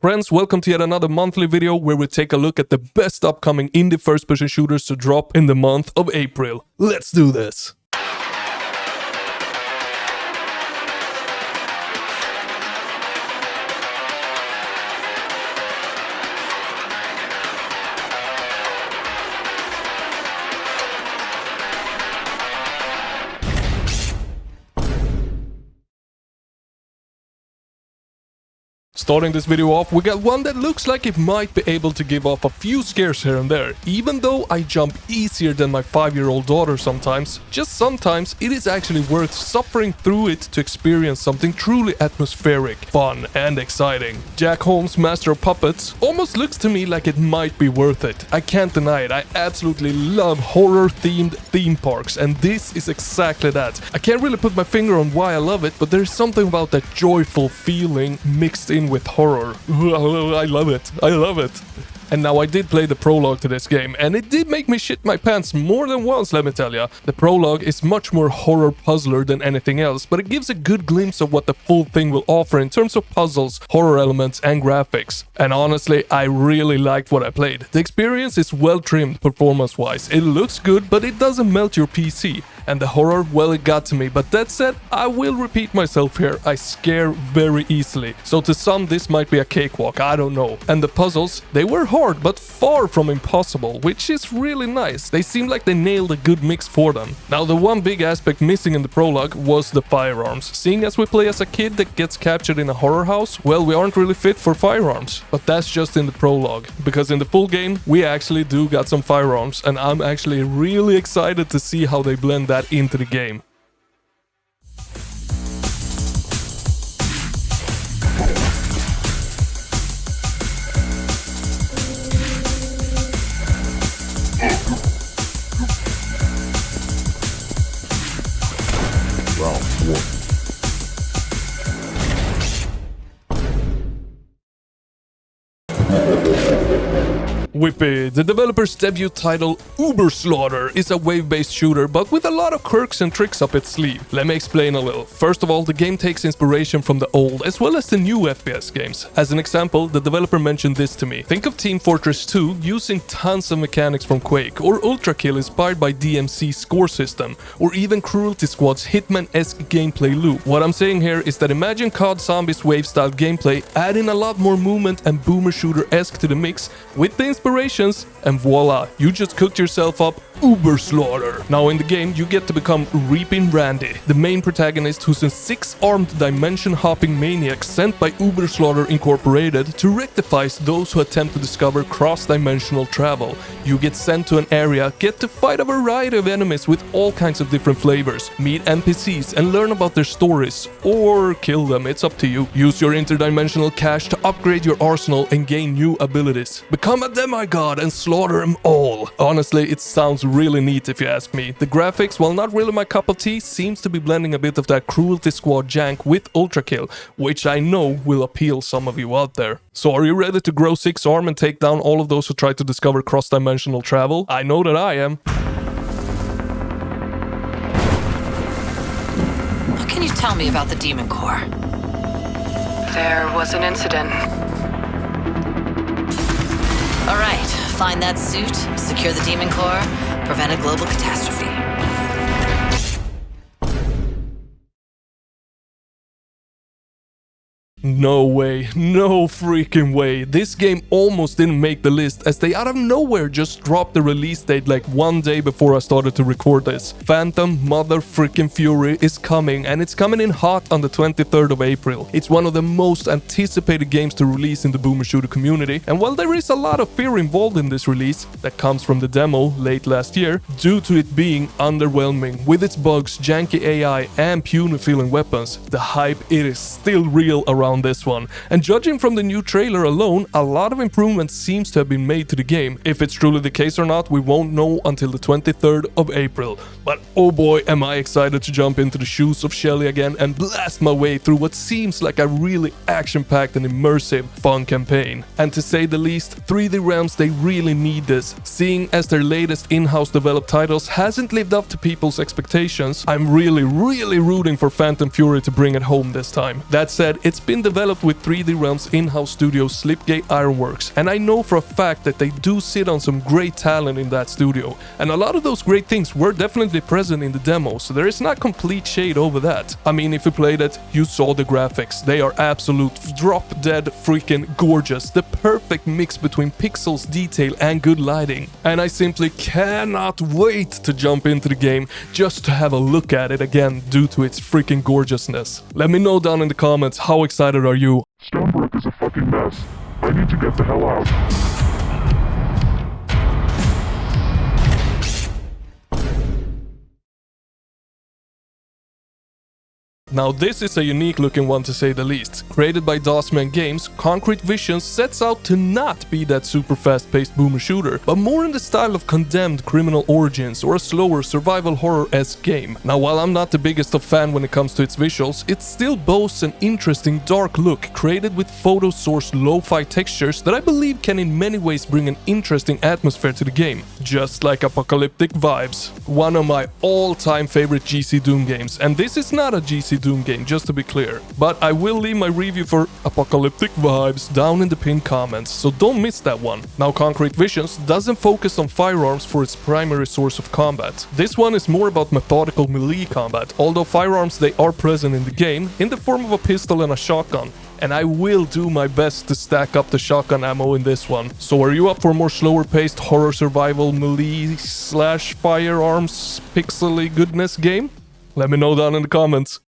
Friends, welcome to yet another monthly video where we take a look at the best upcoming indie first-person shooters to drop in the month of April. Let's do this! Starting this video off, we got one that looks like it might be able to give off a few scares here and there. Even though I jump easier than my 5-year-old daughter sometimes, just sometimes it is actually worth suffering through it to experience something truly atmospheric, fun and exciting. Jack Holmes' Master of Puppets almost looks to me like it might be worth it. I can't deny it, I absolutely love horror-themed theme parks, and this is exactly that. I can't really put my finger on why I love it, but there's something about that joyful feeling mixed in with horror. I love it. I love it. And now I did play the prologue to this game, and it did make me shit my pants more than once, let me tell ya. The prologue is much more horror puzzler than anything else, but it gives a good glimpse of what the full thing will offer in terms of puzzles, horror elements and graphics. And honestly, I really liked what I played. The experience is well trimmed performance-wise. It looks good, but it doesn't melt your PC. And the horror, well, it got to me, but that said, I will repeat myself here, I scare very easily. So to some, this might be a cakewalk, I don't know. And the puzzles, they were hard, but far from impossible, which is really nice. They seem like they nailed a good mix for them. Now, the one big aspect missing in the prologue was the firearms. Seeing as we play as a kid that gets captured in a horror house, well, we aren't really fit for firearms. But that's just in the prologue, because in the full game, we actually do got some firearms, and I'm actually really excited to see how they blend that into the game. Round 1. Whippy. The developer's debut title, UBERSLAUGHTER, is a wave-based shooter, but with a lot of quirks and tricks up its sleeve. Let me explain a little. First of all, the game takes inspiration from the old as well as the new FPS games. As an example, the developer mentioned this to me. Think of Team Fortress 2 using tons of mechanics from Quake, or Ultra Kill inspired by DMC's score system, or even Cruelty Squad's Hitman-esque gameplay loop. What I'm saying here is that imagine COD Zombies wave-style gameplay, add in a lot more movement and boomer shooter-esque to the mix with the inspirations, and voila, you just cooked yourself up UBERSLAUGHTER. Now in the game, you get to become Reaping Randy, the main protagonist who's a 6-armed dimension-hopping maniac sent by UBERSLAUGHTER Incorporated to rectify those who attempt to discover cross-dimensional travel. You get sent to an area, get to fight a variety of enemies with all kinds of different flavors, meet NPCs and learn about their stories, or kill them, it's up to you. Use your interdimensional cash to upgrade your arsenal and gain new abilities. Become a demigod and slaughter them all. Honestly, it sounds really neat if you ask me. The graphics, while not really my cup of tea, seems to be blending a bit of that Cruelty Squad jank with Ultra Kill, which I know will appeal some of you out there. So are you ready to grow 6 arm and take down all of those who try to discover cross-dimensional travel? I know that I am. What can you tell me about the Demon Core? There was an incident. All right, find that suit, secure the Demon Core, prevent a global catastrophe. No way, no freaking way. This game almost didn't make the list as they out of nowhere just dropped the release date like one day before I started to record this. Phantom Mother Freaking Fury is coming, and it's coming in hot on the 23rd of April. It's one of the most anticipated games to release in the boomer shooter community, and while there is a lot of fear involved in this release that comes from the demo late last year, due to it being underwhelming with its bugs, janky AI and puny feeling weapons, the hype, it is still real around this one. And judging from the new trailer alone, a lot of improvements seems to have been made to the game. If it's truly the case or not, we won't know until the 23rd of April. But oh boy, am I excited to jump into the shoes of Shelly again and blast my way through what seems like a really action-packed and immersive, fun campaign. And to say the least, 3D Realms, they really need this, seeing as their latest in-house developed titles hasn't lived up to people's expectations. I'm really rooting for Phantom Fury to bring it home this time. That said, it's been been developed with 3D Realms in-house studio Slipgate Ironworks, and I know for a fact that they do sit on some great talent in that studio, and a lot of those great things were definitely present in the demo, so there is not complete shade over that. I mean, if you played it, you saw the graphics. They are absolute drop-dead freaking gorgeous, the perfect mix between pixels, detail and good lighting. And I simply cannot wait to jump into the game just to have a look at it again due to its freaking gorgeousness. Let me know down in the comments, how excited are you? Stonebrook is a fucking mess. I need to get the hell out. Now this is a unique looking one to say the least. Created by DOSman Games, Concrete Visions sets out to not be that super fast-paced boomer shooter, but more in the style of Condemned Criminal Origins or a slower survival horror-esque game. Now while I'm not the biggest of fan when it comes to its visuals, it still boasts an interesting dark look created with photo-sourced lo-fi textures that I believe can in many ways bring an interesting atmosphere to the game, just like Apocalyptic Vibes, one of my all-time favorite GC Doom games, and this is not a GC Doom game, just to be clear. But I will leave my review for Apocalyptic Vibes down in the pinned comments, so don't miss that one. Now Concrete Visions doesn't focus on firearms for its primary source of combat. This one is more about methodical melee combat, although firearms they are present in the game in the form of a pistol and a shotgun. And I will do my best to stack up the shotgun ammo in this one. So are you up for a more slower paced horror survival melee slash firearms pixely goodness game? Let me know down in the comments.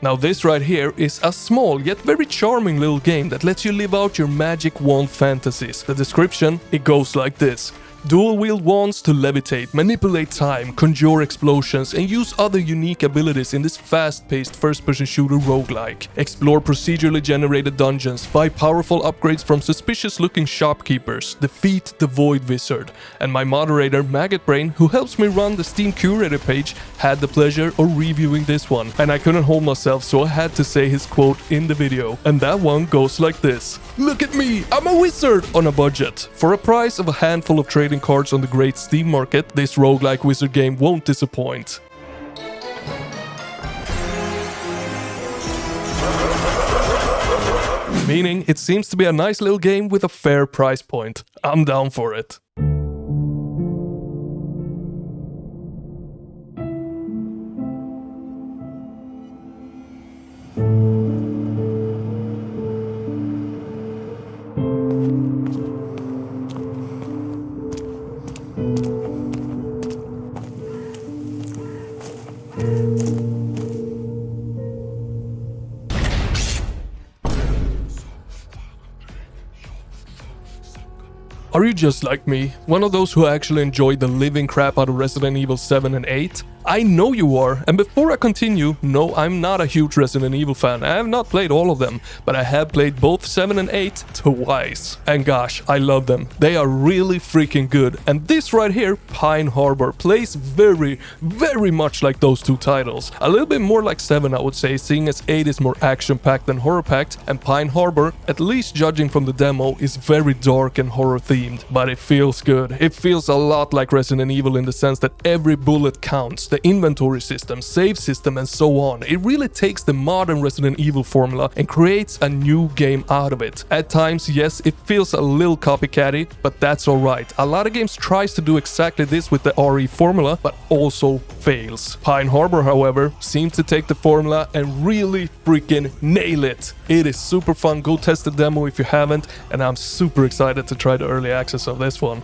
Now this right here is a small yet very charming little game that lets you live out your magic wand fantasies. The description, it goes like this. Dual-wield wands to levitate, manipulate time, conjure explosions, and use other unique abilities in this fast-paced first-person shooter roguelike. Explore procedurally generated dungeons, buy powerful upgrades from suspicious-looking shopkeepers, defeat the Void Wizard. And my moderator, Maggot Brain, who helps me run the Steam curator page, had the pleasure of reviewing this one. And I couldn't hold myself, so I had to say his quote in the video. And that one goes like this. Look at me, I'm a wizard on a budget. For a price of a handful of trading cards on the great Steam market, this roguelike wizard game won't disappoint. Meaning, it seems to be a nice little game with a fair price point. I'm down for it. Are you just like me, one of those who actually enjoyed the living crap out of Resident Evil 7 and 8? I know you are, and before I continue, no, I'm not a huge Resident Evil fan. I have not played all of them, but I have played both 7 and 8 twice. And gosh, I love them. They are really freaking good. And this right here, Pine Harbor, plays very, very much like those two titles. A little bit more like 7, I would say, seeing as 8 is more action-packed than horror-packed, and Pine Harbor, at least judging from the demo, is very dark and horror-themed. But it feels good. It feels a lot like Resident Evil in the sense that every bullet counts. The inventory system, save system and so on. It really takes the modern Resident Evil formula and creates a new game out of it. At times, yes, it feels a little copycatty, but that's alright. A lot of games tries to do exactly this with the RE formula, but also fails. Pine Harbor, however, seems to take the formula and really freaking nail it. It is super fun. Go test the demo if you haven't, and I'm super excited to try the early access of this one.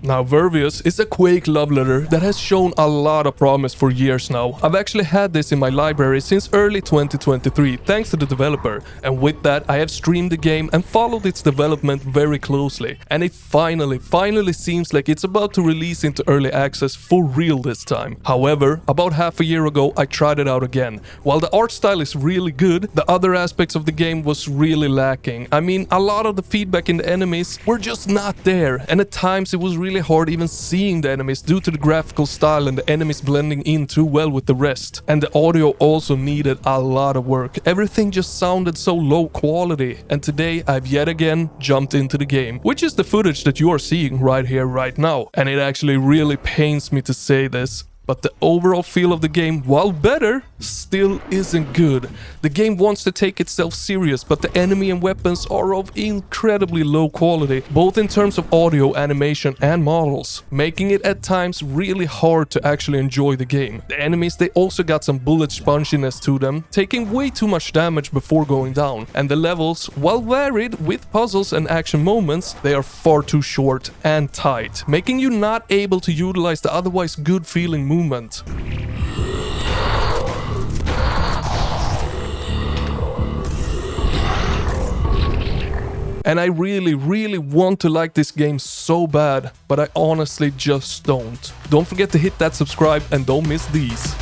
Now, Virvius is a Quake love letter that has shown a lot of promise for years now. I've actually had this in my library since early 2023 thanks to the developer, and with that I have streamed the game and followed its development very closely, and it finally seems like it's about to release into early access for real this time. However, about half a year ago I tried it out again. While the art style is really good, the other aspects of the game was really lacking. I mean, a lot of the feedback in the enemies were just not there, and at times it was really hard even seeing the enemies due to the graphical style and the enemies blending in too well with the rest. And the audio also needed a lot of work. Everything just sounded so low quality, and today I've yet again jumped into the game, which is the footage that you are seeing right here right now. And it actually really pains me to say this, but the overall feel of the game, while better, still isn't good. The game wants to take itself serious, but the enemy and weapons are of incredibly low quality, both in terms of audio, animation and models, making it at times really hard to actually enjoy the game. The enemies, they also got some bullet sponginess to them, taking way too much damage before going down, and the levels, while varied with puzzles and action moments, they are far too short and tight, making you not able to utilize the otherwise good feeling movement. And I really want to like this game so bad, but I honestly just don't. Don't forget to hit that subscribe and don't miss these.